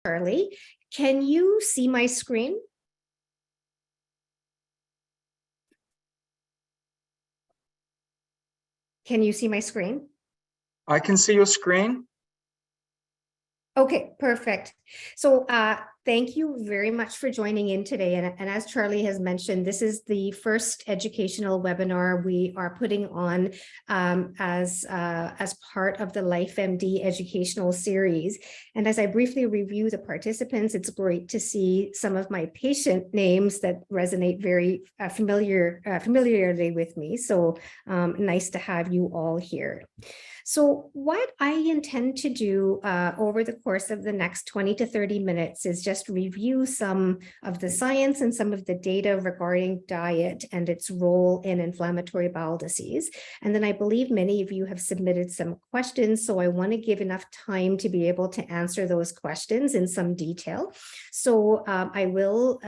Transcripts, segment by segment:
Charlie. Can you see my screen? Can you see my screen? I can see your screen. Okay, perfect. So thank you very much for joining in today. And as Charlie has mentioned, this is the first educational webinar we are putting on as part of the LyfeMD educational series. And as I briefly review the participants, it's great to see some of my patient names that resonate very familiarly with me. So nice to have you all here. So what I intend to do over the course of the next 20 to 30 minutes is just review some of the science and some of the data regarding diet and its role in inflammatory bowel disease. And then I believe many of you have submitted some questions, so I want to give enough time to be able to answer those questions in some detail. So I will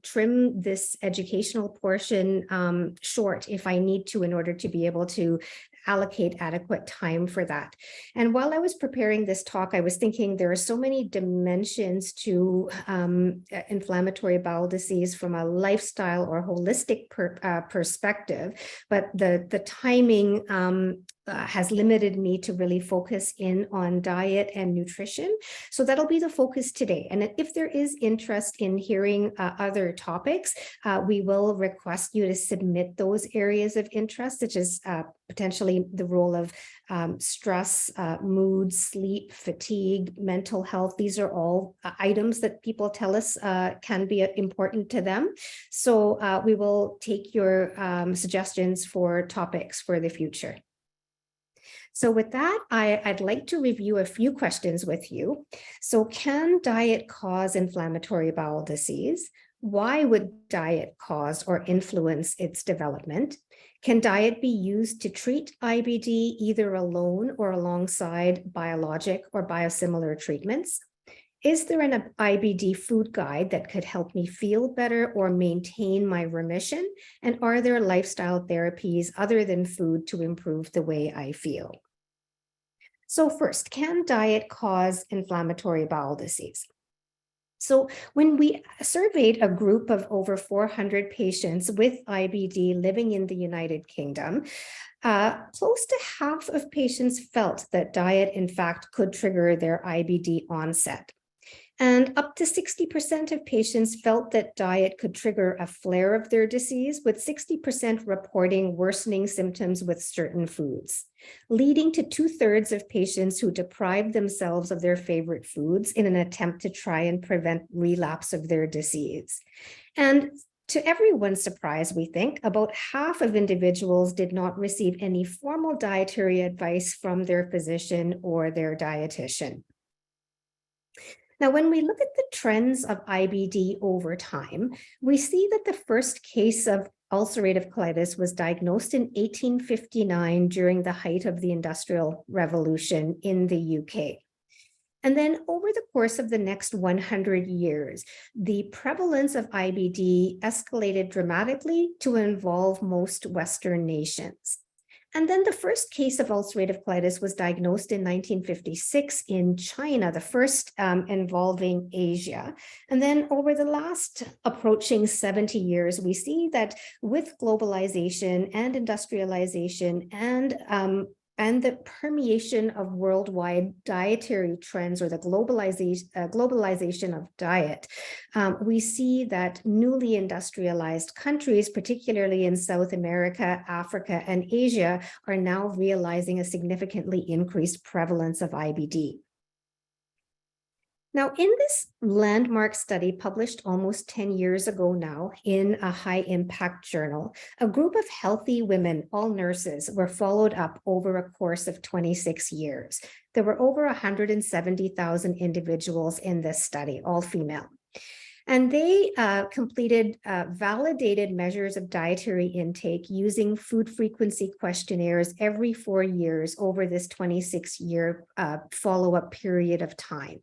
trim this educational portion short if I need to in order to be able to allocate adequate time for that. And while I was preparing this talk, I was thinking there are so many dimensions to inflammatory bowel disease from a lifestyle or holistic perspective, but the timing has limited me to really focus in on diet and nutrition. So that'll be the focus today. And if there is interest in hearing other topics, we will request you to submit those areas of interest, such as potentially the role of stress, mood, sleep, fatigue, mental health. These are all items that people tell us can be important to them. So we will take your suggestions for topics for the future. So with that, I'd like to review a few questions with you. So can diet cause inflammatory bowel disease? Why would diet cause or influence its development? Can diet be used to treat IBD either alone or alongside biologic or biosimilar treatments? Is there an IBD food guide that could help me feel better or maintain my remission? And are there lifestyle therapies other than food to improve the way I feel? So first, can diet cause inflammatory bowel disease? So when we surveyed a group of over 400 patients with IBD living in the United Kingdom, close to half of patients felt that diet, in fact, could trigger their IBD onset. And up to 60% of patients felt that diet could trigger a flare of their disease, with 60% reporting worsening symptoms with certain foods, leading to 2/3 of patients who deprived themselves of their favorite foods in an attempt to try and prevent relapse of their disease. And to everyone's surprise, we think, about half of individuals did not receive any formal dietary advice from their physician or their dietitian. Now, when we look at the trends of IBD over time, we see that the first case of ulcerative colitis was diagnosed in 1859 during the height of the Industrial Revolution in the UK. And then over the course of the next 100 years, the prevalence of IBD escalated dramatically to involve most Western nations. And then the first case of ulcerative colitis was diagnosed in 1956 in China, the first involving Asia. And then over the last approaching 70 years, we see that with globalization and industrialization and the permeation of worldwide dietary trends, or the globalization of diet, we see that newly industrialized countries, particularly in South America, Africa, and Asia, are now realizing a significantly increased prevalence of IBD. Now, in this landmark study published almost 10 years ago now in a high-impact journal, a group of healthy women, all nurses, were followed up over a course of 26 years. There were over 170,000 individuals in this study, all female. And they completed validated measures of dietary intake using food frequency questionnaires every 4 years over this 26-year follow-up period of time.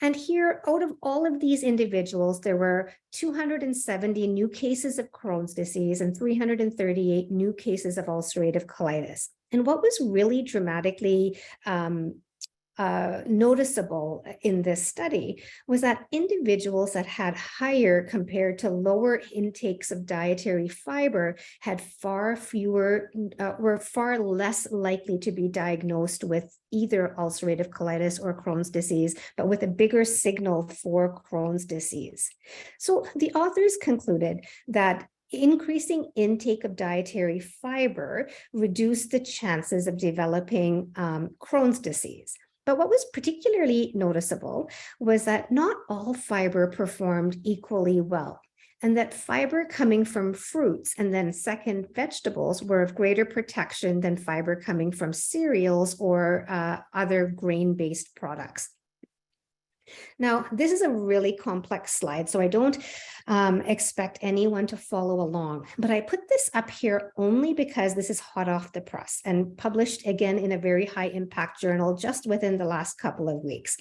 And here, out of all of these individuals, there were 270 new cases of Crohn's disease and 338 new cases of ulcerative colitis. And what was really dramatically noticeable in this study was that individuals that had higher compared to lower intakes of dietary fiber had far fewer, were far less likely to be diagnosed with either ulcerative colitis or Crohn's disease, but with a bigger signal for Crohn's disease. So the authors concluded that increasing intake of dietary fiber reduced the chances of developing Crohn's disease. But what was particularly noticeable was that not all fiber performed equally well, and that fiber coming from fruits and then second vegetables were of greater protection than fiber coming from cereals or other grain-based products. Now, this is a really complex slide, so I don't expect anyone to follow along, but I put this up here only because this is hot off the press and published again in a very high impact journal just within the last couple of weeks.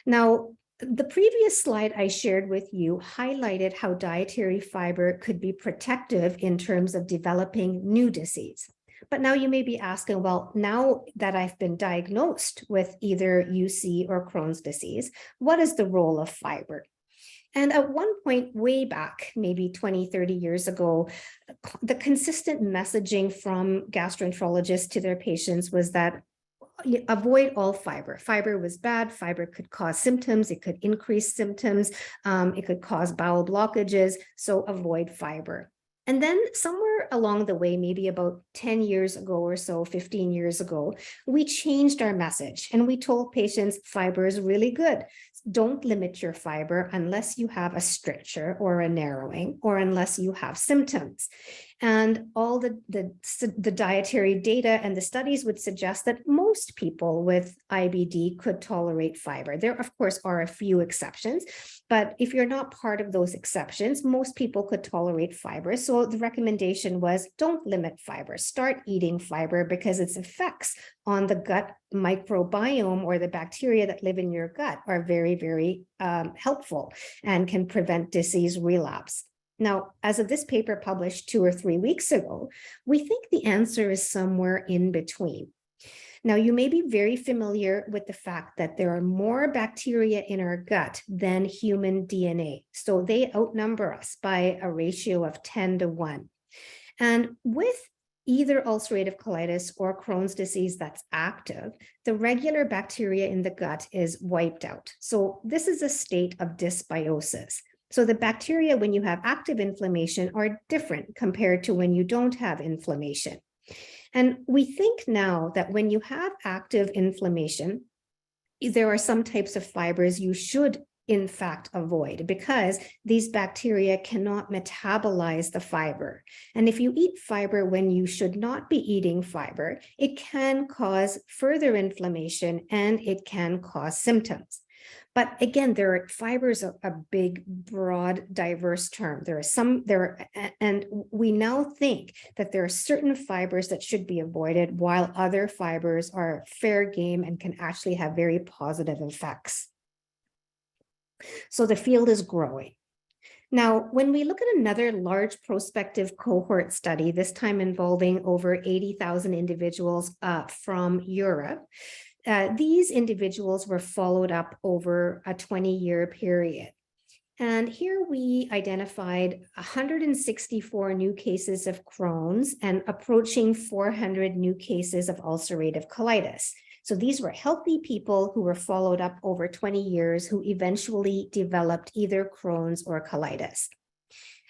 Now, the previous slide I shared with you highlighted how dietary fiber could be protective in terms of developing new disease. But now you may be asking, well, now that I've been diagnosed with either UC or Crohn's disease, what is the role of fiber? And at one point way back, maybe 20, 30 years ago, the consistent messaging from gastroenterologists to their patients was that avoid all fiber. Fiber was bad. Fiber could cause symptoms. It could increase symptoms. It could cause bowel blockages. So avoid fiber. And then somewhere along the way, maybe about 10 years ago or so, 15 years ago, we changed our message and we told patients fiber is really good. Don't limit your fiber unless you have a stricture or a narrowing or unless you have symptoms. And all the dietary data and the studies would suggest that most people with IBD could tolerate fiber. There, of course, are a few exceptions, but if you're not part of those exceptions, most people could tolerate fiber. So the recommendation was don't limit fiber, start eating fiber because its effects on the gut microbiome or the bacteria that live in your gut are very, very helpful and can prevent disease relapse. Now, as of this paper published 2 or 3 weeks ago, we think the answer is somewhere in between. Now, you may be very familiar with the fact that there are more bacteria in our gut than human DNA. So they outnumber us by a ratio of 10 to 1. And with either ulcerative colitis or Crohn's disease that's active, the regular bacteria in the gut is wiped out. So this is a state of dysbiosis. So the bacteria, when you have active inflammation, are different compared to when you don't have inflammation. And we think now that when you have active inflammation, there are some types of fibers you should in fact avoid because these bacteria cannot metabolize the fiber. And if you eat fiber when you should not be eating fiber, it can cause further inflammation and it can cause symptoms. But again, fibers are a big, broad, diverse term. And we now think that there are certain fibers that should be avoided while other fibers are fair game and can actually have very positive effects. So the field is growing. Now, when we look at another large prospective cohort study, this time involving over 80,000 individuals from Europe, these individuals were followed up over a 20-year period. And here we identified 164 new cases of Crohn's and approaching 400 new cases of ulcerative colitis. So these were healthy people who were followed up over 20 years who eventually developed either Crohn's or colitis.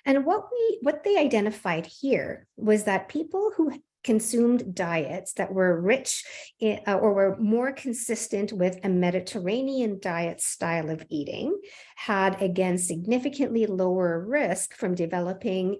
And what they identified here was that people who consumed diets that were rich in, or were more consistent with a Mediterranean diet style of eating had, again, significantly lower risk from developing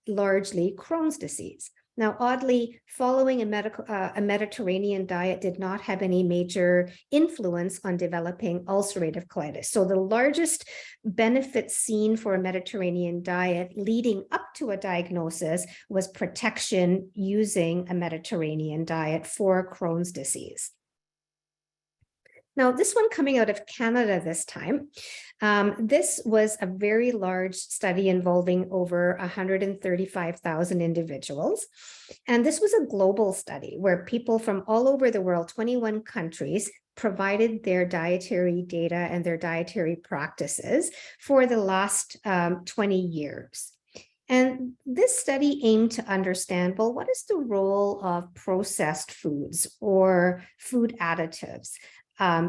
largely Crohn's disease. Now, oddly, following a Mediterranean diet did not have any major influence on developing ulcerative colitis. So the largest benefit seen for a Mediterranean diet leading up to a diagnosis was protection using a Mediterranean diet for Crohn's disease. Now, this one coming out of Canada this time, this was a very large study involving over 135,000 individuals. And this was a global study where people from all over the world, 21 countries, provided their dietary data and their dietary practices for the last 20 years. And this study aimed to understand, well, what is the role of processed foods or food additives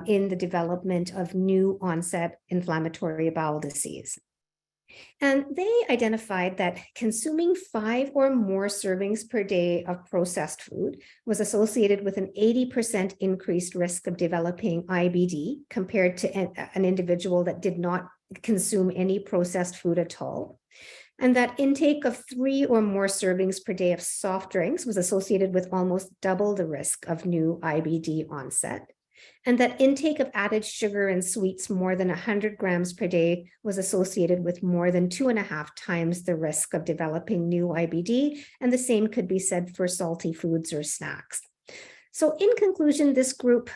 in the development of new onset inflammatory bowel disease? And they identified that consuming 5 or more servings per day of processed food was associated with an 80% increased risk of developing IBD compared to an individual that did not consume any processed food at all. And that intake of 3 or more servings per day of soft drinks was associated with almost double the risk of new IBD onset. And that intake of added sugar and sweets more than 100 grams per day was associated with more than 2.5 times the risk of developing new IBD. And the same could be said for salty foods or snacks. So in conclusion, this group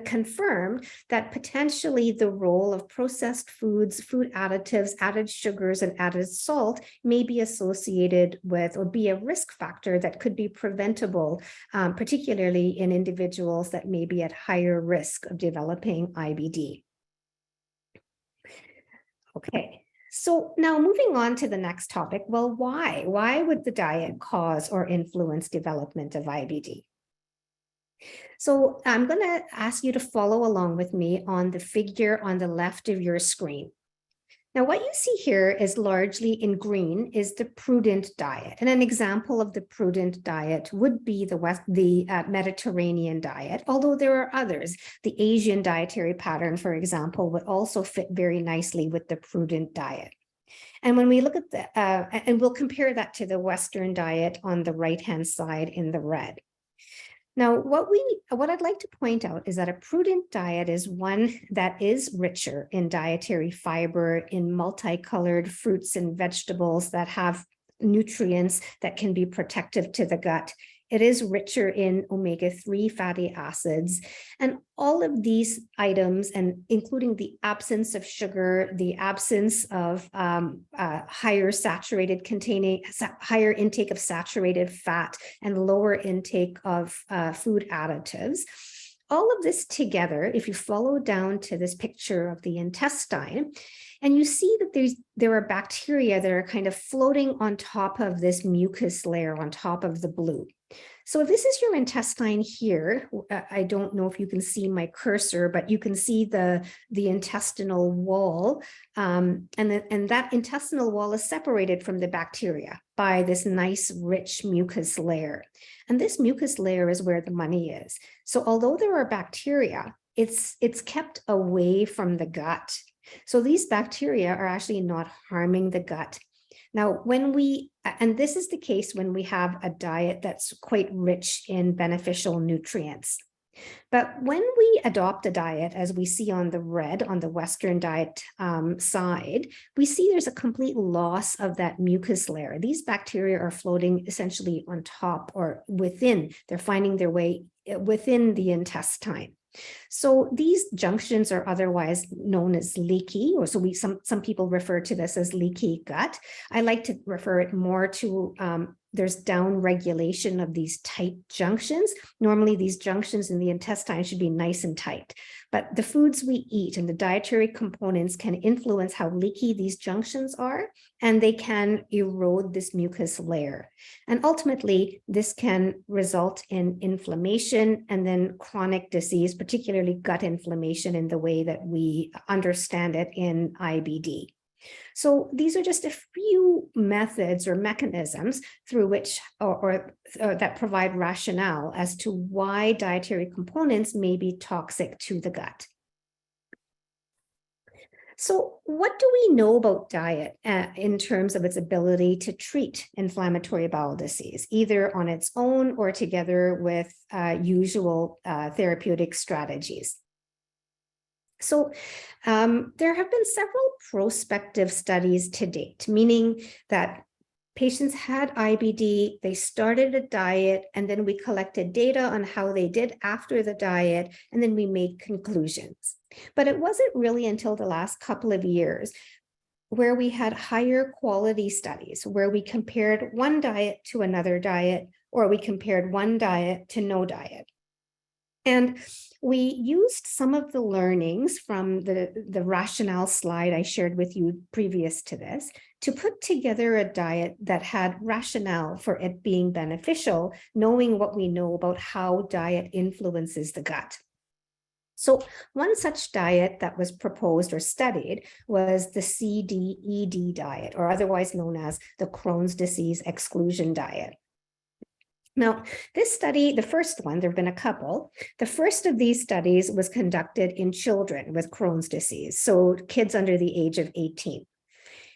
confirmed that potentially the role of processed foods, food additives, added sugars, and added salt may be associated with or be a risk factor that could be preventable, particularly in individuals that may be at higher risk of developing IBD. Okay. So now moving on to the next topic, well, why? Why would the diet cause or influence development of IBD? So I'm going to ask you to follow along with me on the figure on the left of your screen. Now, what you see here is largely in green is the prudent diet. And an example of the prudent diet would be the Mediterranean diet, although there are others. The Asian dietary pattern, for example, would also fit very nicely with the prudent diet. And when we look at the, and we'll compare that to the Western diet on the right-hand side in the red. Now, what I'd like to point out is that a prudent diet is one that is richer in dietary fiber, in multicolored fruits and vegetables that have nutrients that can be protective to the gut. It is richer in omega-3 fatty acids. And all of these items, and including the absence of sugar, the absence of higher intake of saturated fat, and lower intake of food additives, all of this together, if you follow down to this picture of the intestine, and you see that there are bacteria that are kind of floating on top of this mucus layer, on top of the blue. So if this is your intestine here, I don't know if you can see my cursor, but you can see the intestinal wall, and that intestinal wall is separated from the bacteria by this nice rich mucus layer. And this mucus layer is where the money is. So although there are bacteria, it's kept away from the gut. So these bacteria are actually not harming the gut. Now, and this is the case when we have a diet that's quite rich in beneficial nutrients. But when we adopt a diet, as we see on the red, on the Western diet side, we see there's a complete loss of that mucus layer. These bacteria are floating essentially on top or within. They're finding their way within the intestine. So these junctions are otherwise known as leaky, or so some people refer to this as leaky gut. I like to refer it more to there's down regulation of these tight junctions. Normally these junctions in the intestine should be nice and tight, but the foods we eat and the dietary components can influence how leaky these junctions are, and they can erode this mucus layer. And ultimately, this can result in inflammation and then chronic disease, particularly gut inflammation in the way that we understand it in IBD. So these are just a few methods or mechanisms through which or that provide rationale as to why dietary components may be toxic to the gut. So what do we know about diet in terms of its ability to treat inflammatory bowel disease, either on its own or together with usual therapeutic strategies? So there have been several prospective studies to date, meaning that patients had IBD, they started a diet, and then we collected data on how they did after the diet, and then we made conclusions. But it wasn't really until the last couple of years where we had higher quality studies, where we compared one diet to another diet, or we compared one diet to no diet. And we used some of the learnings from the rationale slide I shared with you previous to this to put together a diet that had rationale for it being beneficial, knowing what we know about how diet influences the gut. So one such diet that was proposed or studied was the CDED diet, or otherwise known as the Crohn's disease exclusion diet. Now, this study, the first one, there have been a couple. The first of these studies was conducted in children with Crohn's disease, so kids under the age of 18.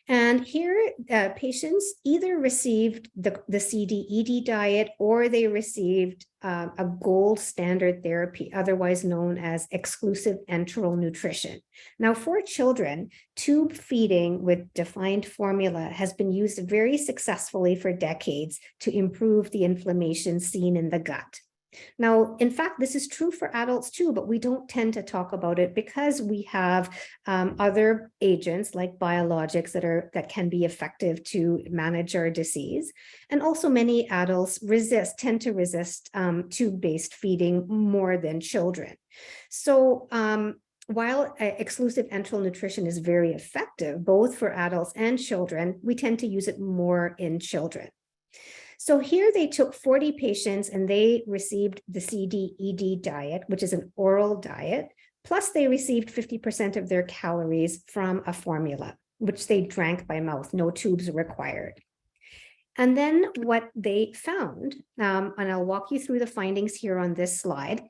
And here, patients either received the CDED diet or they received a gold standard therapy, otherwise known as exclusive enteral nutrition. Now, for children, tube feeding with defined formula has been used very successfully for decades to improve the inflammation seen in the gut. Now, in fact, this is true for adults too, but we don't tend to talk about it because we have other agents like biologics that can be effective to manage our disease. And also many adults tend to resist tube-based feeding more than children. So while exclusive enteral nutrition is very effective, both for adults and children, we tend to use it more in children. So here they took 40 patients and they received the CDED diet, which is an oral diet, plus they received 50% of their calories from a formula, which they drank by mouth, no tubes required. And then what they found, and I'll walk you through the findings here on this slide.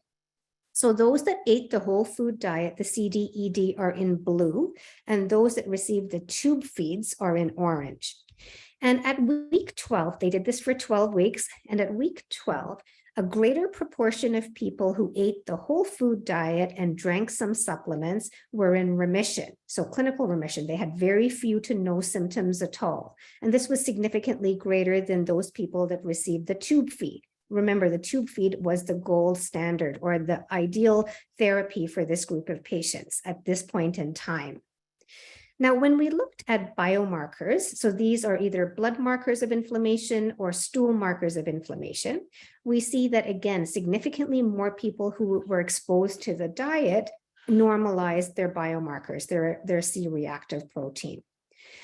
So those that ate the whole food diet, the CDED, are in blue, and those that received the tube feeds are in orange. And at week 12, they did this for 12 weeks. And at week 12, a greater proportion of people who ate the whole food diet and drank some supplements were in remission. So clinical remission, they had very few to no symptoms at all. And this was significantly greater than those people that received the tube feed. Remember, the tube feed was the gold standard or the ideal therapy for this group of patients at this point in time. Now, when we looked at biomarkers, so these are either blood markers of inflammation or stool markers of inflammation, we see that, again, significantly more people who were exposed to the diet normalized their biomarkers, their C-reactive protein.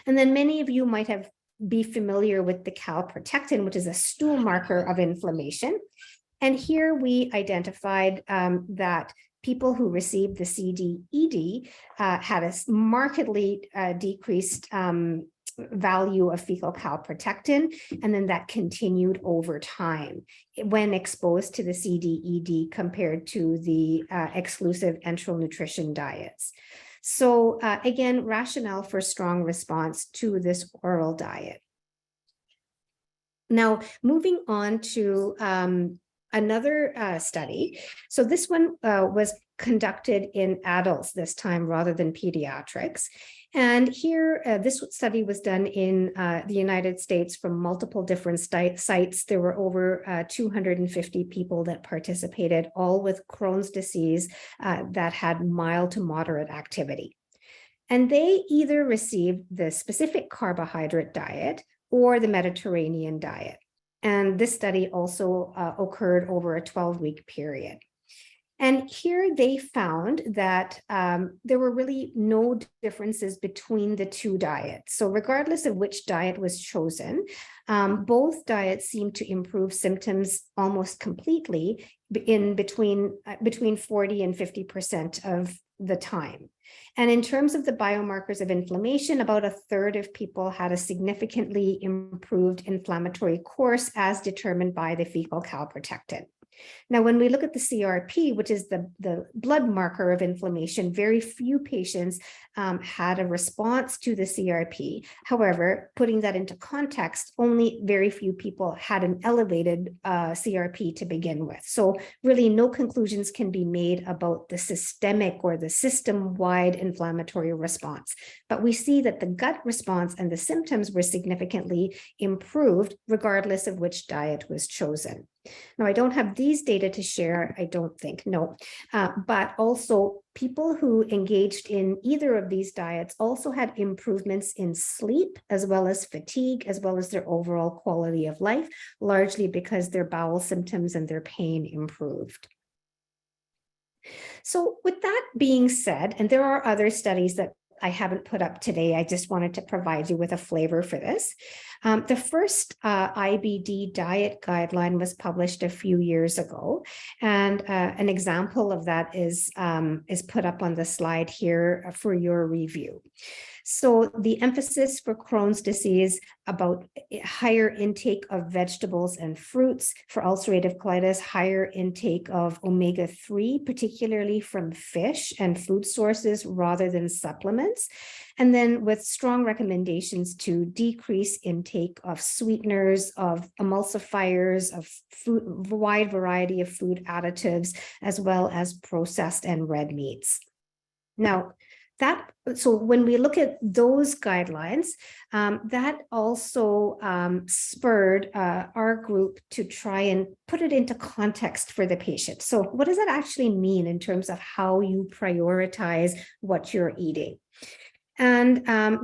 And then many of you might be familiar with the calprotectin, which is a stool marker of inflammation. And here we identified that people who received the CDED had a markedly decreased value of fecal calprotectin, and then that continued over time when exposed to the CDED compared to the exclusive enteral nutrition diets. So again, rationale for strong response to this oral diet. Now, moving on to another study. So this one was conducted in adults this time rather than pediatrics. And here, this study was done in the United States from multiple different sites. There were over 250 people that participated, all with Crohn's disease that had mild to moderate activity. And they either received the specific carbohydrate diet or the Mediterranean diet. And this study also occurred over a 12-week period. And here they found that there were really no differences between the two diets. So regardless of which diet was chosen, both diets seemed to improve symptoms almost completely in between 40 and 50% of the time. And in terms of the biomarkers of inflammation, about a third of people had a significantly improved inflammatory course as determined by the fecal calprotectin. Now, when we look at the CRP, which is the blood marker of inflammation, very few patients had a response to the CRP. However, putting that into context, only very few people had an elevated CRP to begin with. So really no conclusions can be made about the systemic or the system-wide inflammatory response. But we see that the gut response and the symptoms were significantly improved regardless of which diet was chosen. Now, I don't have these data to share, I don't think, no, but also people who engaged in either of these diets also had improvements in sleep, as well as fatigue, as well as their overall quality of life, largely because their bowel symptoms and their pain improved. So with that being said, and there are other studies that I haven't put up today, I just wanted to provide you with a flavor for this. The first IBD diet guideline was published a few years ago, and an example of that is put up on the slide here for your review. So the emphasis for Crohn's disease about higher intake of vegetables and fruits, for ulcerative colitis, higher intake of omega-3, particularly from fish and food sources rather than supplements. And then with strong recommendations to decrease intake of sweeteners, of emulsifiers, of food, wide variety of food additives, as well as processed and red meats. Now, so when we look at those guidelines, that also spurred our group to try and put it into context for the patient. So what does that actually mean in terms of how you prioritize what you're eating? And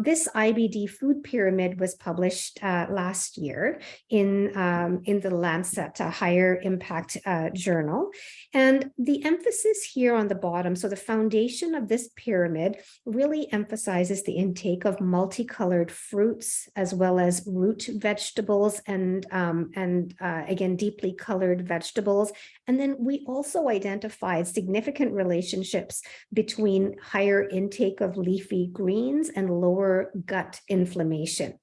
this IBD food pyramid was published last year in the Lancet, a higher impact journal. And the emphasis here on the bottom, so the foundation of this pyramid really emphasizes the intake of multicolored fruits, as well as root vegetables and again, deeply colored vegetables. And then we also identified significant relationships between higher intake of leafy greens and lower gut inflammation.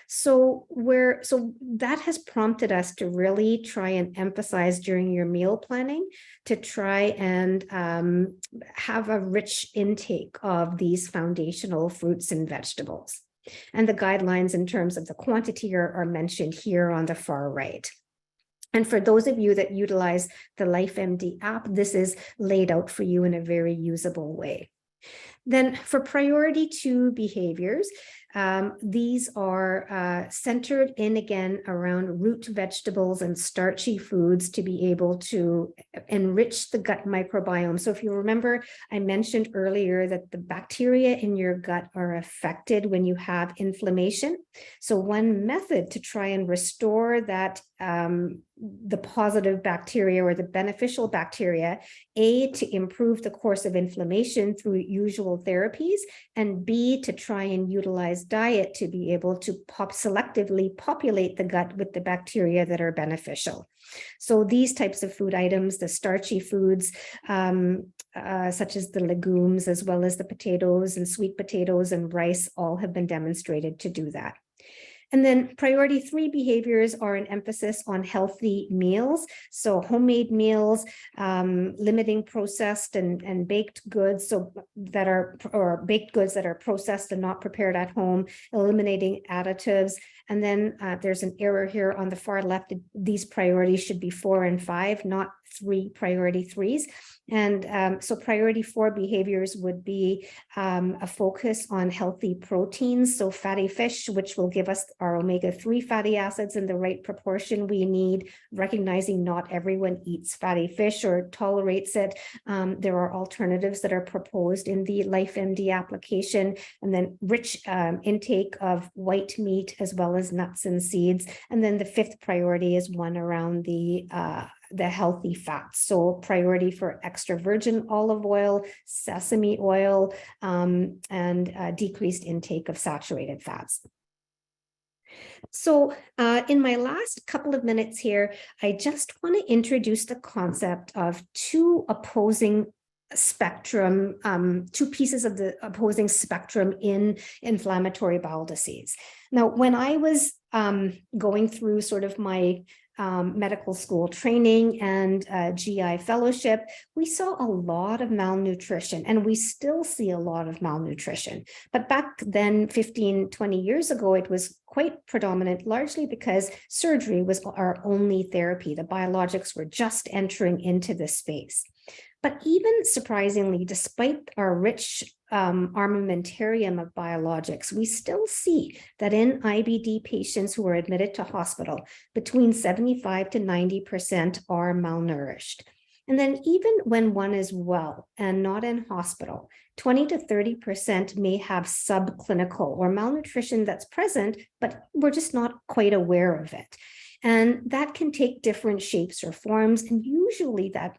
So that has prompted us to really try and emphasize during your meal planning to try and have a rich intake of these foundational fruits and vegetables. And the guidelines in terms of the quantity are mentioned here on the far right. And for those of you that utilize the LyfeMD app, this is laid out for you in a very usable way. Then for priority 2 behaviors, these are centered in again around root vegetables and starchy foods to be able to enrich the gut microbiome. So if you remember, I mentioned earlier that the bacteria in your gut are affected when you have inflammation. So one method to try and restore that the positive bacteria or the beneficial bacteria, A, to improve the course of inflammation through usual therapies, and B, to try and utilize diet to be able to selectively populate the gut with the bacteria that are beneficial. So these types of food items, the starchy foods, such as the legumes, as well as the potatoes and sweet potatoes and rice, all have been demonstrated to do that. And then priority 3 behaviors are an emphasis on healthy meals. So homemade meals, limiting processed and baked goods, or baked goods that are processed and not prepared at home, eliminating additives. And then there's an error here on the far left. These priorities should be 4 and 5, not 3 priority 3s. And so priority 4 behaviors would be a focus on healthy proteins. So fatty fish, which will give us our omega-3 fatty acids in the right proportion we need, recognizing not everyone eats fatty fish or tolerates it. There are alternatives that are proposed in the LyfeMD application, and then rich intake of white meat as well as nuts and seeds. And then the 5th priority is one around the healthy fats. So priority for extra virgin olive oil, sesame oil, and decreased intake of saturated fats. So in my last couple of minutes here, I just want to introduce the concept of two opposing spectrum, two pieces of the opposing spectrum in inflammatory bowel disease. Now, when I was going through sort of my medical school training and GI fellowship, we saw a lot of malnutrition, and we still see a lot of malnutrition. But back then, 15, 20 years ago, it was quite predominant, largely because surgery was our only therapy. The biologics were just entering into this space. But even surprisingly, despite our rich armamentarium of biologics, we still see that in IBD patients who are admitted to hospital, between 75 to 90% are malnourished. And then even when one is well and not in hospital, 20 to 30% may have subclinical or malnutrition that's present, but we're just not quite aware of it. And that can take different shapes or forms, and usually that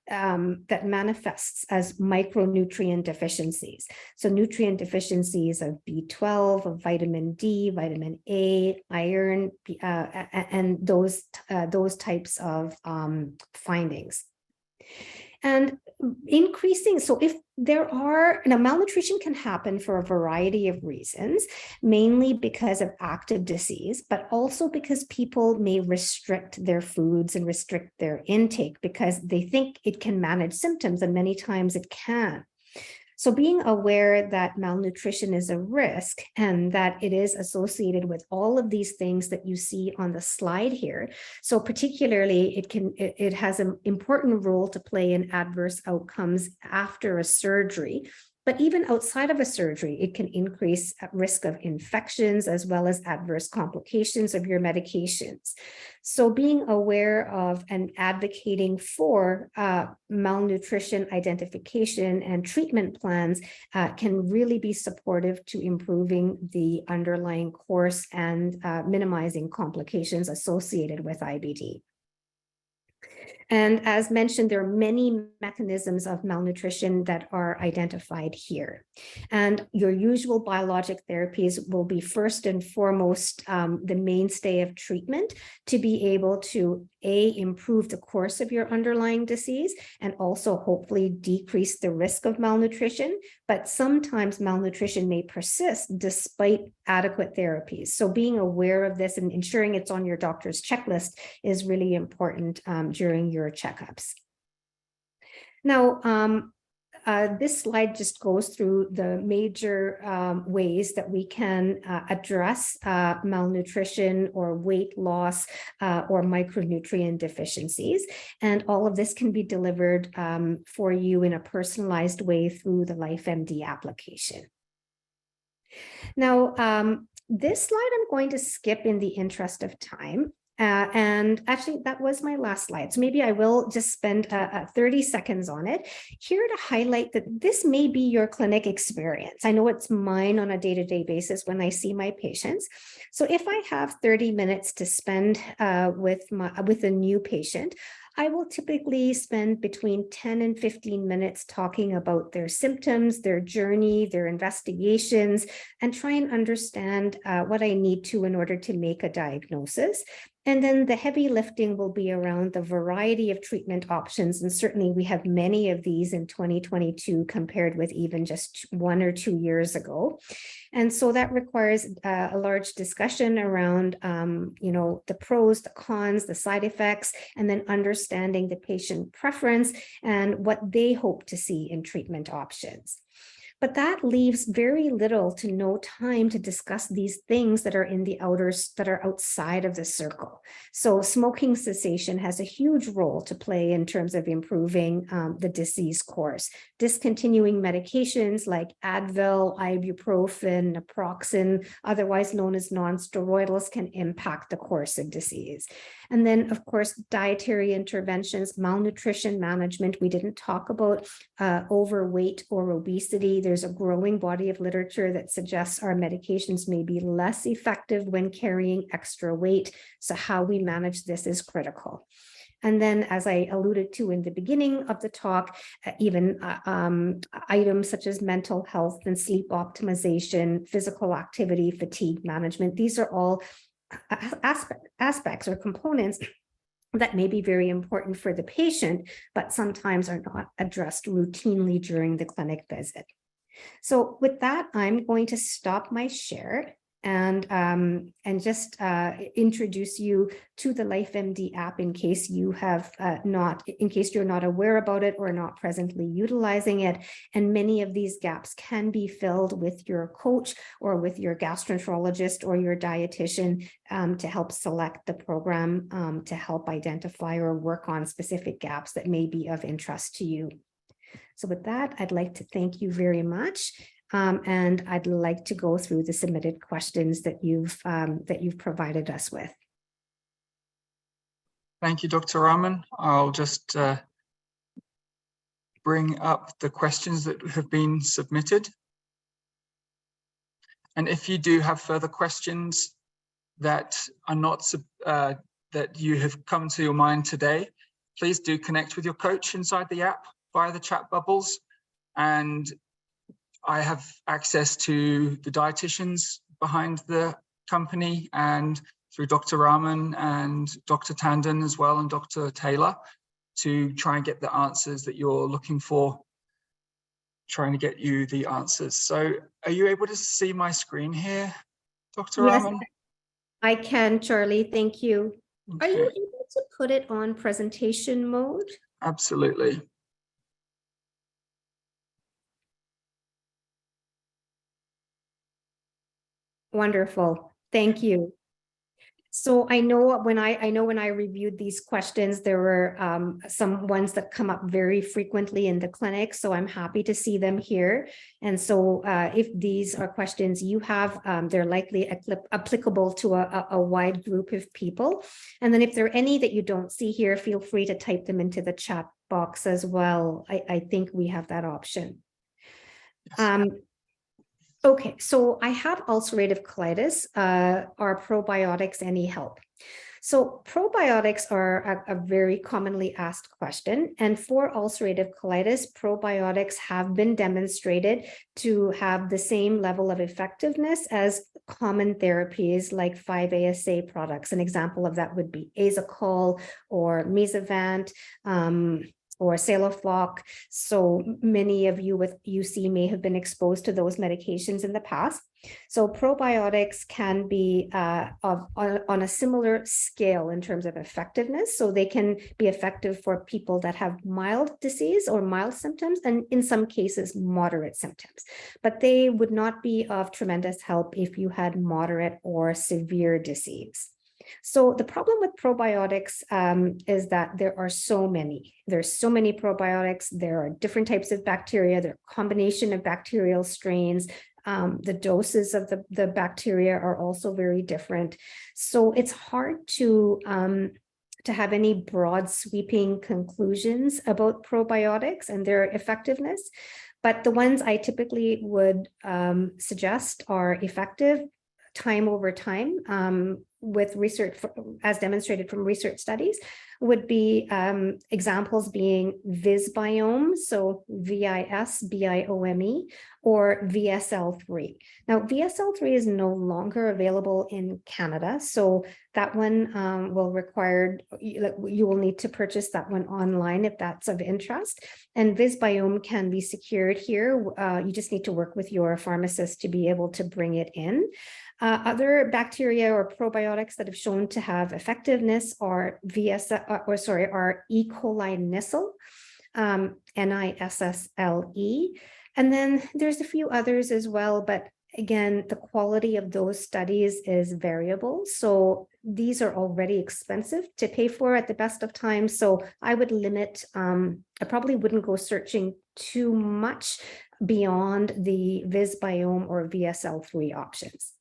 manifests as micronutrient deficiencies. So nutrient deficiencies of B12, of vitamin D, vitamin A, iron, and those types of findings. And increasing, so if there are, malnutrition can happen for a variety of reasons, mainly because of active disease, but also because people may restrict their foods and restrict their intake because they think it can manage symptoms, and many times it can. So being aware that malnutrition is a risk and that it is associated with all of these things that you see on the slide here. So particularly it has an important role to play in adverse outcomes after a surgery. But even outside of a surgery, it can increase risk of infections as well as adverse complications of your medications. So being aware of and advocating for malnutrition identification and treatment plans can really be supportive to improving the underlying course and minimizing complications associated with IBD. And as mentioned, there are many mechanisms of malnutrition that are identified here. And your usual biologic therapies will be first and foremost the mainstay of treatment to be able to improve the course of your underlying disease and also hopefully decrease the risk of malnutrition. But sometimes malnutrition may persist despite adequate therapies. So being aware of this and ensuring it's on your doctor's checklist is really important during your checkups. Now, this slide just goes through the major ways that we can address malnutrition or weight loss or micronutrient deficiencies. And all of this can be delivered for you in a personalized way through the LyfeMD application. Now, this slide I'm going to skip in the interest of time. And actually, that was my last slide. So maybe I will just spend 30 seconds on it here to highlight that this may be your clinic experience. I know it's mine on a day-to-day basis when I see my patients. So if I have 30 minutes to spend with a new patient, I will typically spend between 10 and 15 minutes talking about their symptoms, their journey, their investigations, and try and understand what I need to in order to make a diagnosis. And then the heavy lifting will be around the variety of treatment options. And certainly we have many of these in 2022 compared with even just 1 or 2 years ago. And so that requires a large discussion around, the pros, the cons, the side effects, and then understanding the patient preference and what they hope to see in treatment options. But that leaves very little to no time to discuss these things that are in the that are outside of the circle. So smoking cessation has a huge role to play in terms of improving the disease course. Discontinuing medications like Advil, ibuprofen, naproxen, otherwise known as non-steroidals, can impact the course of disease. And then, of course, dietary interventions, malnutrition management. We didn't talk about overweight or obesity. There's a growing body of literature that suggests our medications may be less effective when carrying extra weight. So how we manage this is critical. And then, as I alluded to in the beginning of the talk, even items such as mental health and sleep optimization, physical activity, fatigue management, these are all aspects or components that may be very important for the patient, but sometimes are not addressed routinely during the clinic visit. So with that, I'm going to stop my share and just introduce you to the LyfeMD app in case you have in case you're not aware about it or not presently utilizing it. And many of these gaps can be filled with your coach or with your gastroenterologist or your dietitian to help select the program to help identify or work on specific gaps that may be of interest to you. So with that, I'd like to thank you very much. And I'd like to go through the submitted questions that you've provided us with. Thank you, Dr. Raman. I'll just bring up the questions that have been submitted. And if you do have further questions that are not that you have come to your mind today, please do connect with your coach inside the app via the chat bubbles. And I have access to the dietitians behind the company and through Dr. Raman and Dr. Tandon as well, and Dr. Taylor, to try and get the answers that you're looking for, trying to get you the answers. So are you able to see my screen here, Dr. Yes, Raman? I can, Charlie. Thank you. Are you Okay, able to put it on presentation mode? absolutely. Wonderful. Thank you. So I know when I reviewed these questions, there were some ones that come up very frequently in the clinic. So I'm happy to see them here. And so if these are questions you have, they're likely applicable to a wide group of people. And then if there are any that you don't see here, feel free to type them into the chat box as well. I think we have that option. Yes. Okay, so I have ulcerative colitis. Are probiotics any help? So probiotics are a very commonly asked question. And for ulcerative colitis, probiotics have been demonstrated to have the same level of effectiveness as common therapies like 5-ASA products. An example of that would be Asacol or Mesavant, or Salofloc. So many of you with UC may have been exposed to those medications in the past. So probiotics can be on a similar scale in terms of effectiveness. So they can be effective for people that have mild disease or mild symptoms, and in some cases, moderate symptoms. But they would not be of tremendous help if you had moderate or severe disease. So the problem with probiotics is that there are so many. There's so many probiotics. There are different types of bacteria. There are a combination of bacterial strains. The doses of the bacteria are also very different. So it's hard to have any broad sweeping conclusions about probiotics and their effectiveness. But the ones I typically would suggest are effective time over time with research, as demonstrated from research studies, would be examples being Visbiome, so VISBIOME, or VSL3. Now, VSL3 is no longer available in Canada, so that one will require, you will need to purchase that one online if that's of interest. And Visbiome can be secured here. You just need to work with your pharmacist to be able to bring it in. Other bacteria or probiotics that have shown to have effectiveness are E. coli Nissle, NISSLE. And then there's a few others as well, but again, the quality of those studies is variable. So these are already expensive to pay for at the best of times. So I would limit, I probably wouldn't go searching too much beyond the Visbiome or VSL3 options.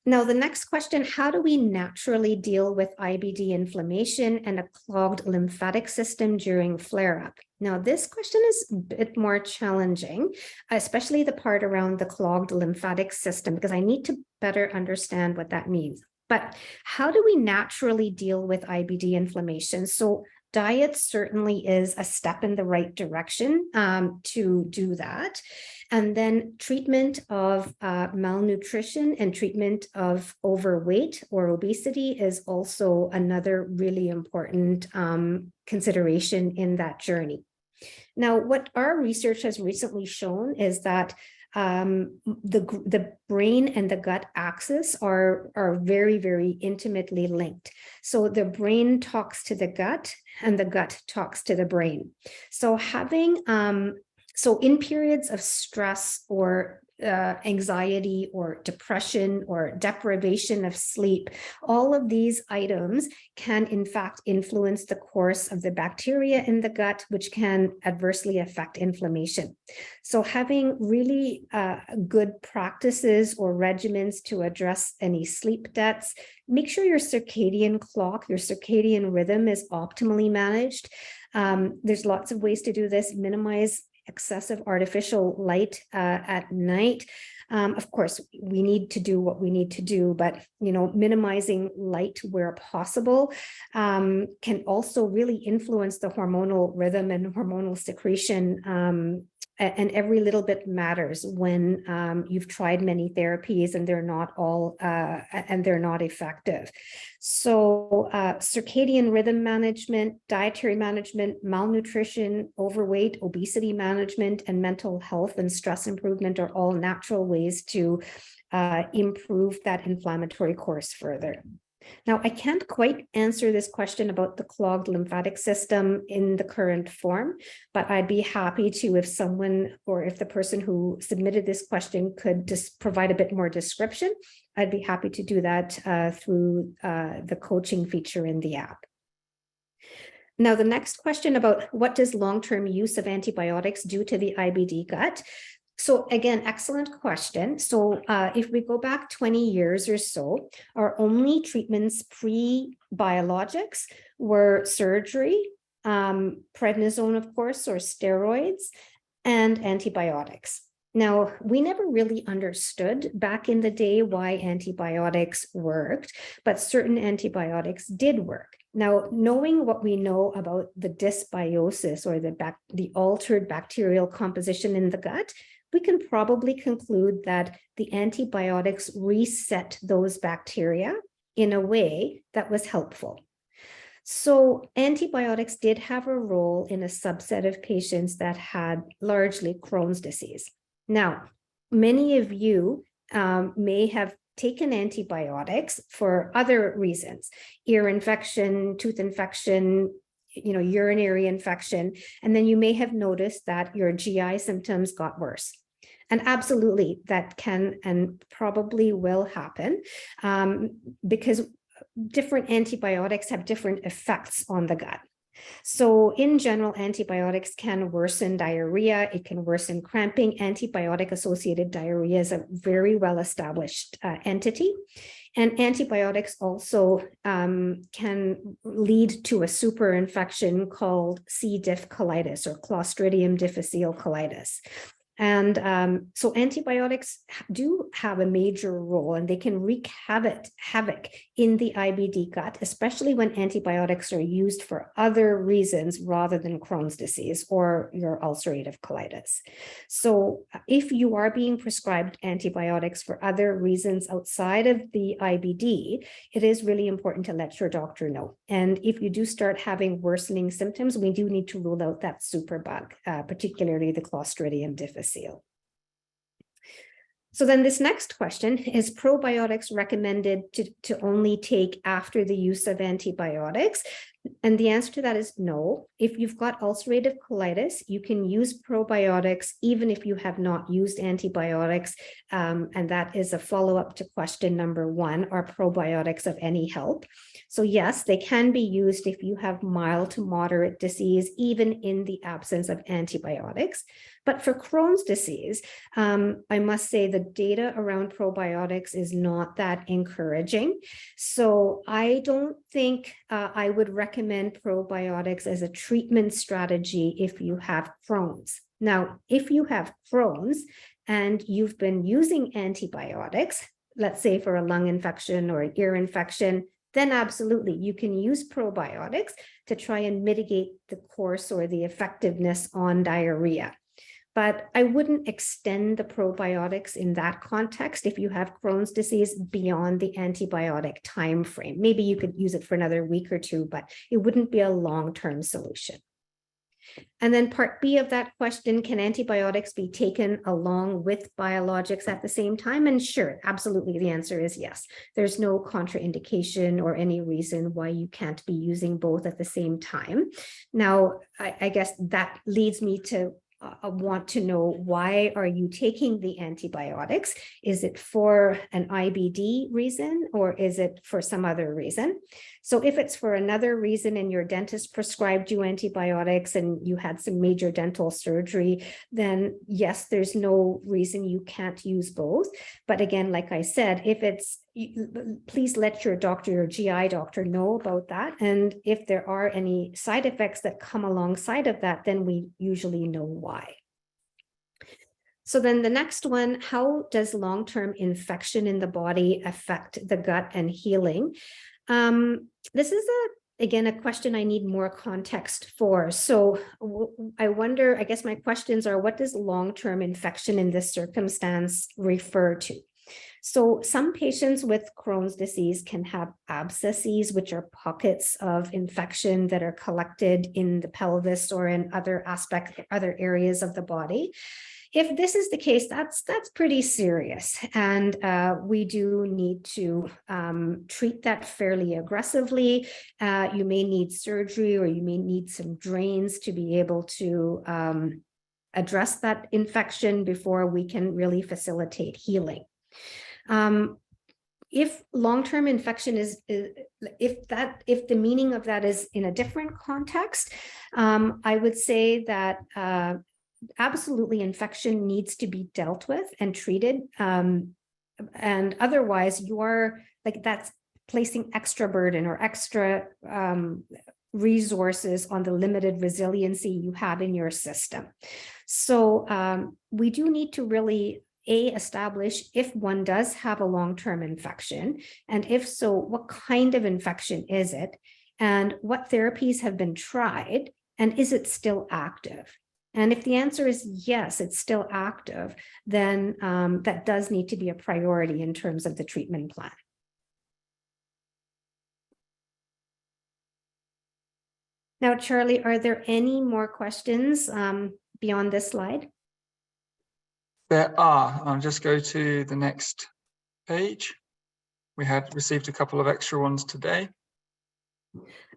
Now, the next question, how do we naturally deal with IBD inflammation and a clogged lymphatic system during flare-up? Now, this question is a bit more challenging, especially the part around the clogged lymphatic system, because I need to better understand what that means. But how do we naturally deal with IBD inflammation? So diet certainly is a step in the right direction to do that. And then treatment of malnutrition and treatment of overweight or obesity is also another really important consideration in that journey. Now, what our research has recently shown is that the brain and the gut axis are very, very intimately linked. So the brain talks to the gut and the gut talks to the brain. So having, so in periods of stress or anxiety or depression or deprivation of sleep, all of these items can in fact influence the course of the bacteria in the gut, which can adversely affect inflammation. So having really good practices or regimens to address any sleep debts, make sure your circadian clock, your circadian rhythm is optimally managed. There's lots of ways to do this. Minimize excessive artificial light at night. Of course, we need to do what we need to do, but minimizing light where possible can also really influence the hormonal rhythm and hormonal secretion. And every little bit matters when you've tried many therapies and they're not all and they're not effective. So circadian rhythm management, dietary management, malnutrition, overweight, obesity management, and mental health and stress improvement are all natural ways to improve that inflammatory course further. Now, I can't quite answer this question about the clogged lymphatic system in the current form, but I'd be happy to, if someone or if the person who submitted this question could just provide a bit more description, I'd be happy to do that through the coaching feature in the app. Now, the next question about what does long-term use of antibiotics do to the IBD gut? So again, excellent question. So if we go back 20 years or so, our only treatments pre-biologics were surgery, prednisone, of course, or steroids, and antibiotics. Now, we never really understood back in the day why antibiotics worked, but certain antibiotics did work. Now, knowing what we know about the dysbiosis or the altered bacterial composition in the gut, we can probably conclude that the antibiotics reset those bacteria in a way that was helpful. So antibiotics did have a role in a subset of patients that had largely Crohn's disease. Now, many of you may have taken antibiotics for other reasons, ear infection, tooth infection, urinary infection, and then you may have noticed that your GI symptoms got worse. And absolutely, that can and probably will happen because different antibiotics have different effects on the gut. So in general, antibiotics can worsen diarrhea. It can worsen cramping. Antibiotic-associated diarrhea is a very well-established entity. And antibiotics also can lead to a superinfection called C. diff colitis or Clostridium difficile colitis. And so antibiotics do have a major role, and they can wreak havoc in the IBD gut, especially when antibiotics are used for other reasons rather than Crohn's disease or your ulcerative colitis. So if you are being prescribed antibiotics for other reasons outside of the IBD, it is really important to let your doctor know. And if you do start having worsening symptoms, we do need to rule out that superbug, particularly the Clostridium difficile. So then this next question, is probiotics recommended to only take after the use of antibiotics? And the answer to that is no. If you've got ulcerative colitis, you can use probiotics even if you have not used antibiotics. And that is a follow-up to question number 1, are probiotics of any help? So yes, they can be used if you have mild to moderate disease, even in the absence of antibiotics. But for Crohn's disease, I must say the data around probiotics is not that encouraging. So I don't think I would recommend probiotics as a treatment strategy if you have Crohn's. Now, if you have Crohn's and you've been using antibiotics, let's say for a lung infection or an ear infection, then absolutely, you can use probiotics to try and mitigate the course or the effectiveness on diarrhea. But I wouldn't extend the probiotics in that context if you have Crohn's disease beyond the antibiotic time frame. Maybe you could use it for another week or 2, but it wouldn't be a long-term solution. And then part B of that question, can antibiotics be taken along with biologics at the same time? And sure, absolutely, the answer is yes. There's no contraindication or any reason why you can't be using both at the same time. Now, I guess that leads me to want to know, why are you taking the antibiotics? Is it for an IBD reason or is it for some other reason? So if it's for another reason and your dentist prescribed you antibiotics and you had some major dental surgery, then yes, there's no reason you can't use both. But again, like I said, if it's, please let your doctor, your GI doctor, know about that. And if there are any side effects that come alongside of that, then we usually know why. So then the next one, how does long-term infection in the body affect the gut and healing? This is again, a question I need more context for. So I wonder, I guess my questions are, what does long-term infection in this circumstance refer to? So some patients with Crohn's disease can have abscesses, which are pockets of infection that are collected in the pelvis or in other areas of the body. If this is the case, that's pretty serious, and we do need to treat that fairly aggressively. You may need surgery, or you may need some drains to be able to address that infection before we can really facilitate healing. If long-term infection if the meaning of that is in a different context, I would say that absolutely infection needs to be dealt with and treated. And otherwise you are that's placing extra burden or extra resources on the limited resiliency you have in your system. So we do need to really establish if one does have a long-term infection, and if so, what kind of infection is it, and what therapies have been tried, and is it still active? And if the answer is yes, it's still active, then that does need to be a priority in terms of the treatment plan. Now, Charlie, are there any more questions beyond this slide? There are. I'll just go to the next page. We had received a couple of extra ones today.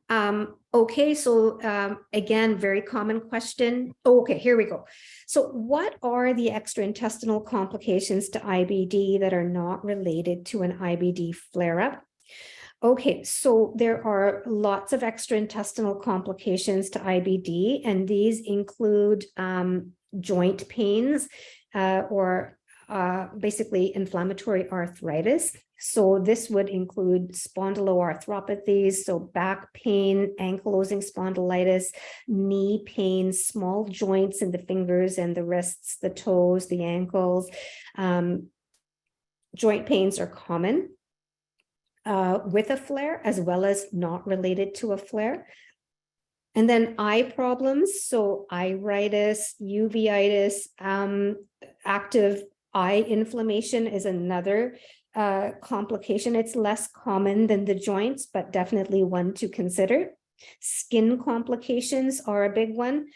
Okay, so again, very common question. Oh, okay, here we go. So what are the extraintestinal complications to IBD that are not related to an IBD flare-up? Okay, so there are lots of extraintestinal complications to IBD, and these include joint pains or basically inflammatory arthritis. So this would include spondyloarthropathies, so back pain, ankylosing spondylitis, knee pain, small joints in the fingers and the wrists, the toes, the ankles. Joint pains are common with a flare as well as not related to a flare. And then eye problems, so iritis, uveitis, active eye inflammation is another complication. It's less common than the joints, but definitely one to consider. Skin complications are a big one.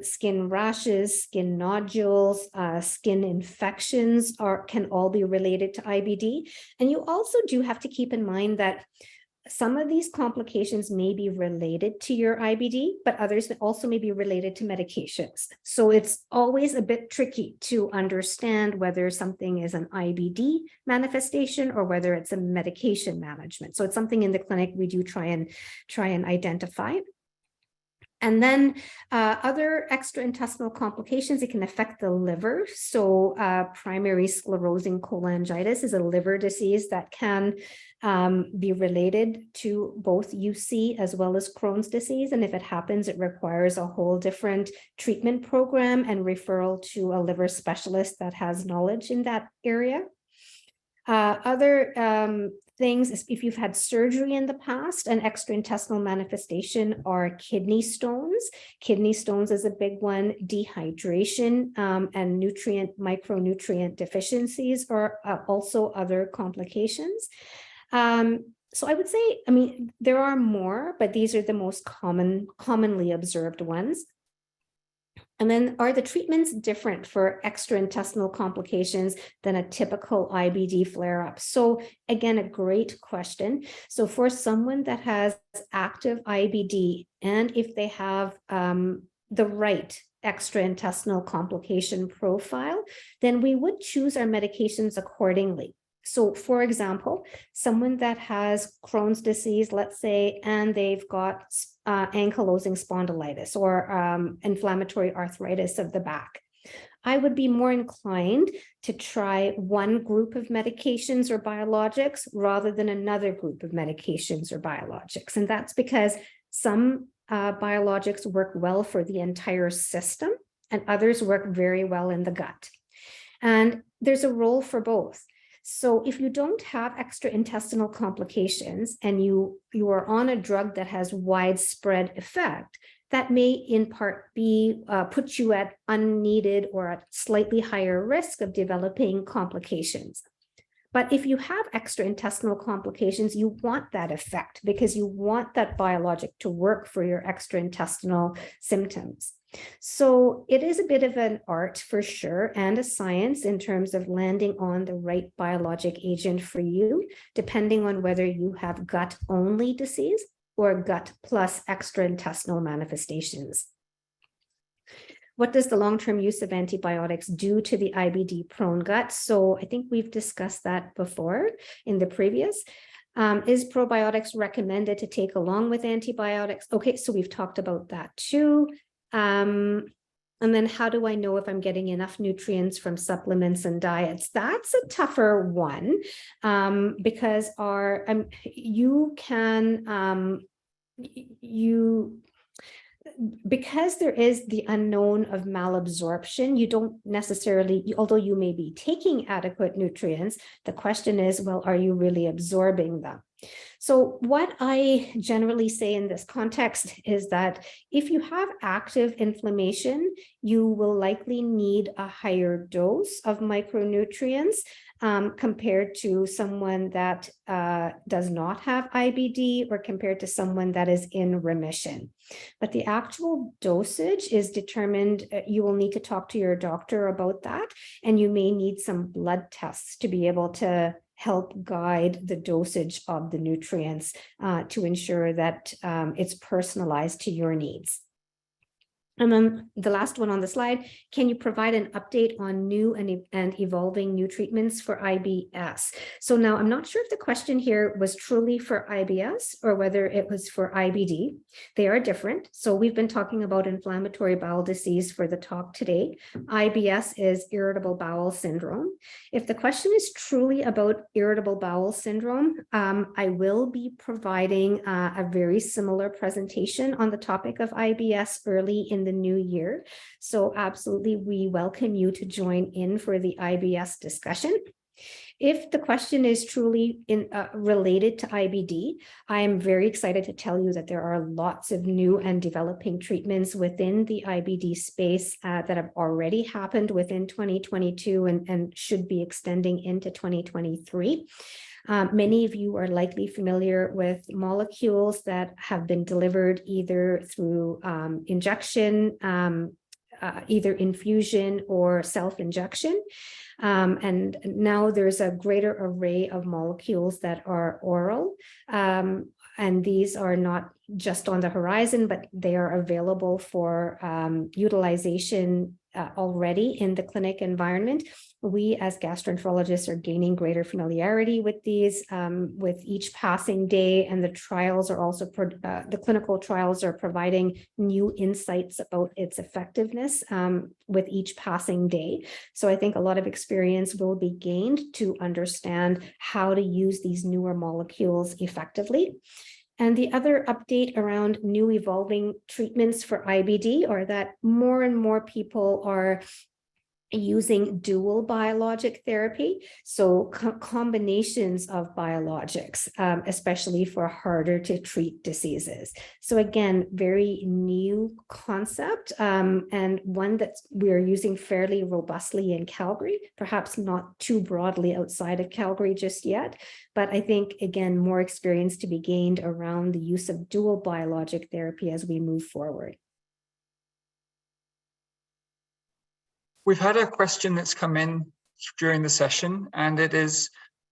Skin rashes, skin nodules, skin infections can all be related to IBD. And you also do have to keep in mind that some of these complications may be related to your IBD, but others also may be related to medications. So it's always a bit tricky to understand whether something is an IBD manifestation or whether it's a medication management. So it's something in the clinic we do try and identify. And then other extraintestinal complications, it can affect the liver. So primary sclerosing cholangitis is a liver disease that can be related to both UC as well as Crohn's disease. And if it happens, it requires a whole different treatment program and referral to a liver specialist that has knowledge in that area. Other things is if you've had surgery in the past, an extraintestinal manifestation are kidney stones. Kidney stones is a big one. Dehydration and micronutrient deficiencies are also other complications. So I would say, I mean, there are more, but these are the most commonly observed ones. And then are the treatments different for extraintestinal complications than a typical IBD flare-up? So again, a great question. So for someone that has active IBD, and if they have the right extraintestinal complication profile, then we would choose our medications accordingly. So for example, someone that has Crohn's disease, let's say, and they've got ankylosing spondylitis or inflammatory arthritis of the back, I would be more inclined to try one group of medications or biologics rather than another group of medications or biologics. And that's because some biologics work well for the entire system, and others work very well in the gut. And there's a role for both. So if you don't have extraintestinal complications and you are on a drug that has widespread effect, that may in part be put you at unneeded or at slightly higher risk of developing complications. But if you have extraintestinal complications, you want that effect because you want that biologic to work for your extraintestinal symptoms. So it is a bit of an art for sure, and a science in terms of landing on the right biologic agent for you, depending on whether you have gut-only disease or gut plus extraintestinal manifestations. What does the long-term use of antibiotics do to the IBD-prone gut? So I think we've discussed that before in the previous. Is probiotics recommended to take along with antibiotics? Okay, so we've talked about that too. And then how do I know if I'm getting enough nutrients from supplements and diets? That's a tougher one because because there is the unknown of malabsorption, you don't necessarily, although you may be taking adequate nutrients, the question is, well, are you really absorbing them? So what I generally say in this context is that if you have active inflammation, you will likely need a higher dose of micronutrients compared to someone that does not have IBD or compared to someone that is in remission. But the actual dosage is determined, you will need to talk to your doctor about that, and you may need some blood tests to be able to help guide the dosage of the nutrients to ensure that it's personalized to your needs. And then the last one on the slide, can you provide an update on new and evolving new treatments for IBS? So now I'm not sure if the question here was truly for IBS or whether it was for IBD. They are different. So we've been talking about inflammatory bowel disease for the talk today. IBS is irritable bowel syndrome. If the question is truly about irritable bowel syndrome, I will be providing a very similar presentation on the topic of IBS early in the new year. So absolutely, we welcome you to join in for the IBS discussion. If the question is truly related to IBD, I am very excited to tell you that there are lots of new and developing treatments within the IBD space that have already happened within 2022 and should be extending into 2023. Many of you are likely familiar with molecules that have been delivered either through injection, either infusion or self-injection. And now there's a greater array of molecules that are oral. And these are not just on the horizon, but they are available for utilization already in the clinic environment. We as gastroenterologists are gaining greater familiarity with these with each passing day, and the trials are also, the clinical trials are providing new insights about its effectiveness with each passing day. So I think a lot of experience will be gained to understand how to use these newer molecules effectively. And the other update around new evolving treatments for IBD are that more and more people are using dual biologic therapy, so combinations of biologics, especially for harder to treat diseases. So again, very new concept and one that we're using fairly robustly in Calgary, perhaps not too broadly outside of Calgary just yet, but I think, again, more experience to be gained around the use of dual biologic therapy as we move forward. We've had a question that's come in during the session, and it is,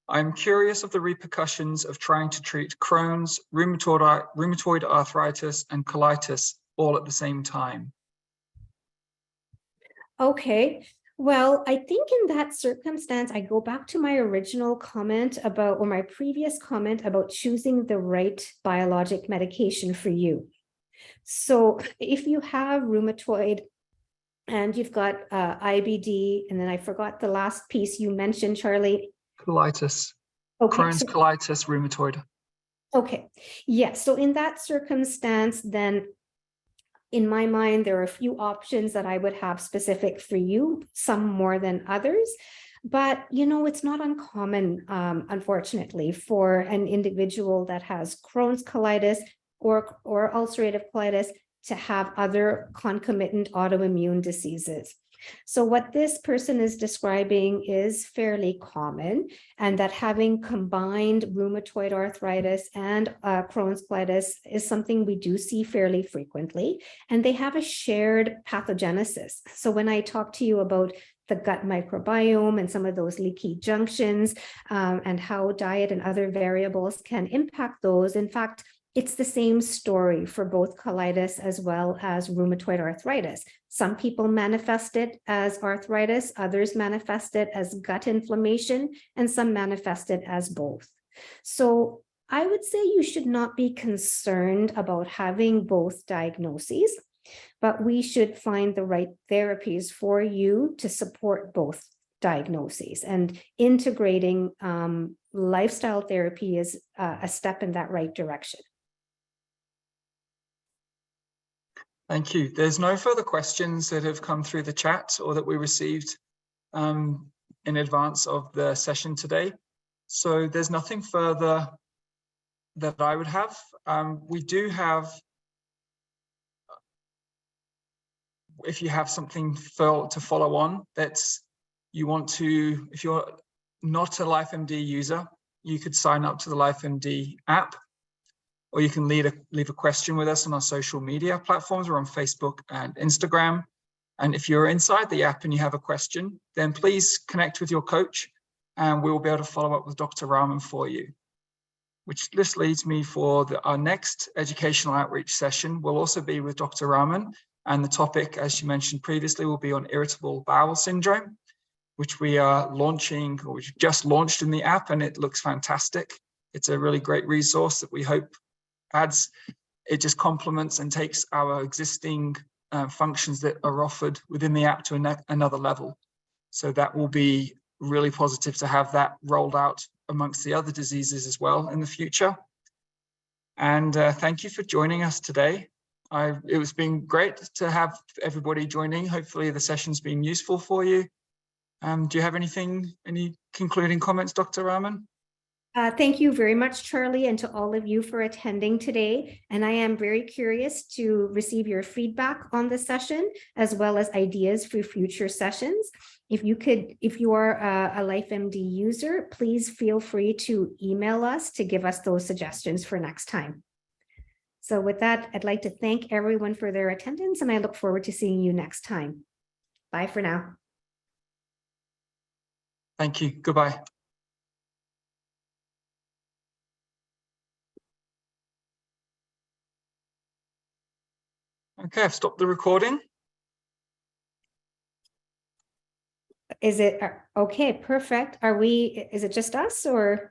I'm curious of the repercussions of trying to treat Crohn's, rheumatoid arthritis, and colitis all at the same time. Okay. Well, I think in that circumstance, I go back to my original comment about, or my previous comment about choosing the right biologic medication for you. So if you have rheumatoid and you've got IBD, and then I forgot the last piece you mentioned, Charlie. Colitis. Okay, Crohn's, colitis, rheumatoid. Okay. Yes. So in that circumstance, then In my mind, there are a few options that I would have specific for you, some more than others. But, it's not uncommon, unfortunately, for an individual that has Crohn's colitis or ulcerative colitis to have other concomitant autoimmune diseases. So what this person is describing is fairly common, and that having combined rheumatoid arthritis and Crohn's colitis is something we do see fairly frequently, and they have a shared pathogenesis. So when I talk to you about the gut microbiome and some of those leaky junctions, and how diet and other variables can impact those, in fact, it's the same story for both colitis as well as rheumatoid arthritis. Some people manifest it as arthritis, others manifest it as gut inflammation, and some manifest it as both. So I would say you should not be concerned about having both diagnoses, but we should find the right therapies for you to support both diagnoses, and integrating lifestyle therapy is a step in that right direction. Thank you. There's no further questions that have come through the chat or that we received in advance of the session today. So there's nothing further that I would have. We do have, if you have something to follow on that's you want to, if you're not a LyfeMD user, you could sign up to the LyfeMD app, or you can leave a question with us on our social media platforms. We're on Facebook and Instagram. And if you're inside the app and you have a question, then please connect with your coach and we will be able to follow up with Dr. Raman for you. Which just leads me for our next educational outreach session will also be with Dr. Raman. And the topic, as she mentioned previously, will be on irritable bowel syndrome, which we are launching, or which just launched in the app, and it looks fantastic. It's a really great resource that we hope it just complements and takes our existing functions that are offered within the app to another level. So that will be really positive to have that rolled out amongst the other diseases as well in the future. And thank you for joining us today. It was been great to have everybody joining. Hopefully the session's been useful for you. Do you have any concluding comments, Dr. Raman? Thank you very much, Charlie, and to all of you for attending today. And I am very curious to receive your feedback on the session, as well as ideas for future sessions. If you are a LyfeMD user, please feel free to email us to give us those suggestions for next time. So with that, I'd like to thank everyone for their attendance, and I look forward to seeing you next time. Bye for now. Thank you. Goodbye. Okay, I've stopped the recording. Is it okay? Perfect. Is it just us or?